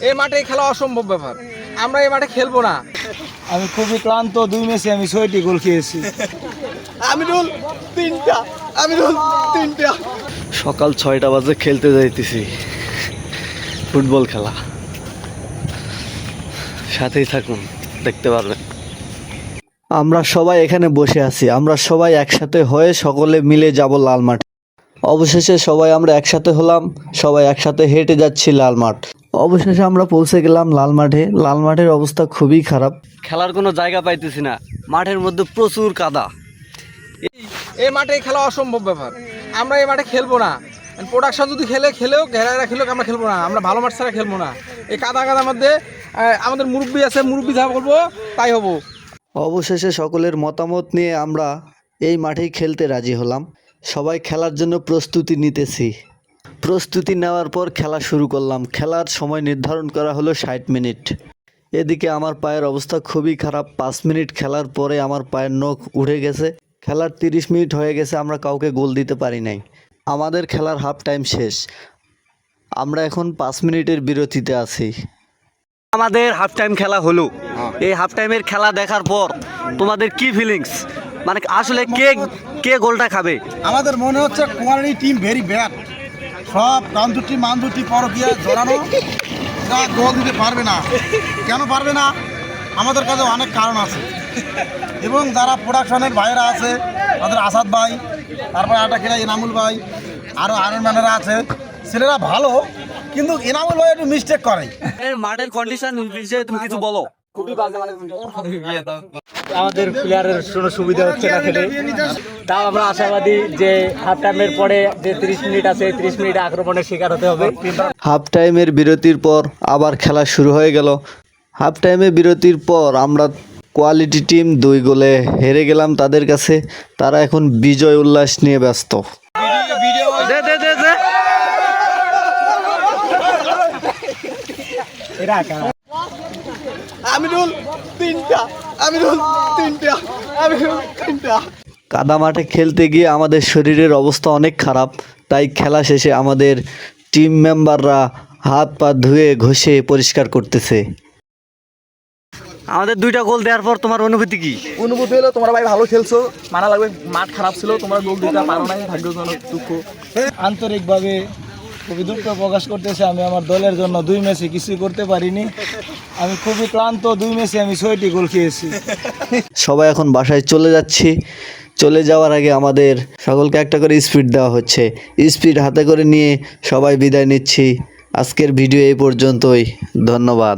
এই মাঠে খেলা অসম্ভব ব্যাপার। আমরা এই মাঠে খেলবো না। আমি খুবই ক্লান্ত, 2 ম্যাচে আমি 6টি গোল খেয়েছি। আমিরুল 3টা, আমিরুল 3টা। সকাল 6টা বাজে খেলতে যাইতেছি ফুটবল খেলা। সাথেই থাকুন, দেখতে পারবেন। আমরা সবাই এখানে বসে আছি, আমরা সবাই একসাথে হয়ে সকলে মিলে যাব লাল মাঠে। অবশেষে সবাই আমরা একসাথে হলাম, সবাই একসাথে হেঁটে যাচ্ছি লাল মাঠ। অবশেষে আমরা পৌঁছে গেলাম লাল মাঠে। লাল মাঠের অবস্থা খুবই খারাপ, খেলার কোনো জায়গা পাইতেছি না, মাঠের মধ্যে প্রচুর কাদা। এই মাঠে খেলা অসম্ভব ব্যাপার। আমরা এই মাঠে খেলবো না। প্রোডাকশন যদি খেলেও ঘেরারা খেলেও আমরা খেলবো না। আমরা ভালো মাঠ ছাড়া খেলবো না। এই কাদার মধ্যে আমাদের মুরব্বি আছে, মুরব্বি যা বলবো তাই হবো। অবশেষে সকলের মতামত নিয়ে আমরা এই মাঠেই খেলতে রাজি হলাম। সবাই খেলার জন্য প্রস্তুতি নিতেছি। প্রস্তুতি নেওয়ার পর খেলা শুরু করলাম। খেলার সময় নির্ধারণ করা হলো 60 মিনিট। এদিকে আমার পায়ের অবস্থা খুবই খারাপ। 5 মিনিট খেলার পরে আমার পায়ের নখ উঠে গেছে। খেলার 30 মিনিট হয়ে গেছে, আমরা কাউকে গোল দিতে পারি নাই। আমাদের খেলার হাফ টাইম শেষ। আমরা এখন 5 মিনিটের বিরতিতে আছি। আমাদের হাফ টাইম খেলা হলো। এই হাফ টাইমের খেলা দেখার পর তোমাদের কি ফিলিংস, মানে আসলে কে কে গোলটা খাবে? আমাদের মনে হচ্ছে কোয়ালিটি টিম ভেরি ব্যাড। সব ডান দুটি মান দুটি পরকিয়া জড়ানো, যা গোল দিতে পারবে না। কেন পারবে না? আমাদের কাছে অনেক কারণ আছে। এবং যারা প্রোডাকশনের ভাইয়েরা আছে, তাদের আসাদ ভাই, তারপরে একটা খেলা এনামুল ভাই, আরও আয়রন ম্যানেরা আছে, ছেলেরা ভালো, কিন্তু এনামুল ভাই একটু মিস্টেক করে। মাঠের কন্ডিশন বিষয়ে তুমি কিছু বলো। আমাদের প্লেয়ারের কোনো সুবিধা হচ্ছে না খেলে। তাও আমরা আশাবাদী যে হাফ টাইমের পরে যে 30 মিনিট আছে, 30 মিনিট আক্রমণের শিকার হতে হবে। হাফ টাইমের বিরতির পর আবার খেলা শুরু হয়ে গেল। হাফ টাইমে বিরতির পর আমরা কোয়ালিটি টিম 2 গোলে হেরে গেলাম তাদের কাছে। তারা এখন বিজয় উল্লাস নিয়ে ব্যস্ত। আমিরুল 3টা, আমিরুল 3টা, আমিরুল 3টা। কাদা মাঠে খেলতে গিয়ে আমাদের শরীরের অবস্থা অনেক খারাপ। তাই খেলা শেষে আমাদের টিম মেম্বাররা হাত পা ধুয়ে ঘষে পরিষ্কার করতেছে। আমাদের 2টা গোল দেওয়ার পর তোমার অনুভূতি কি? অনুভূতি হলো তোমরা ভাই ভালো খেলছো, মানা লাগবে। মাঠ খারাপ ছিল, তোমরা গোল দিতে পারো নাই, ভাগ্যজনক, দুঃখ। আন্তরিকভাবে খুবই দুঃখ প্রকাশ করতেছি। আমি আমার দলের জন্য 2 ম্যাচে কিছুই করতে পারিনি। আমি খুবই ক্লান্ত, 2 ম্যাচে আমি 6টি গোল খেয়েছি। সবাই এখন বাসায় চলে যাচ্ছি। চলে যাওয়ার আগে আমাদের সকলকে একটা করে স্পিড দেওয়া হচ্ছে। স্পিড হাতে করে নিয়ে সবাই বিদায় নিচ্ছি। আজকের ভিডিও এই পর্যন্তই। ধন্যবাদ।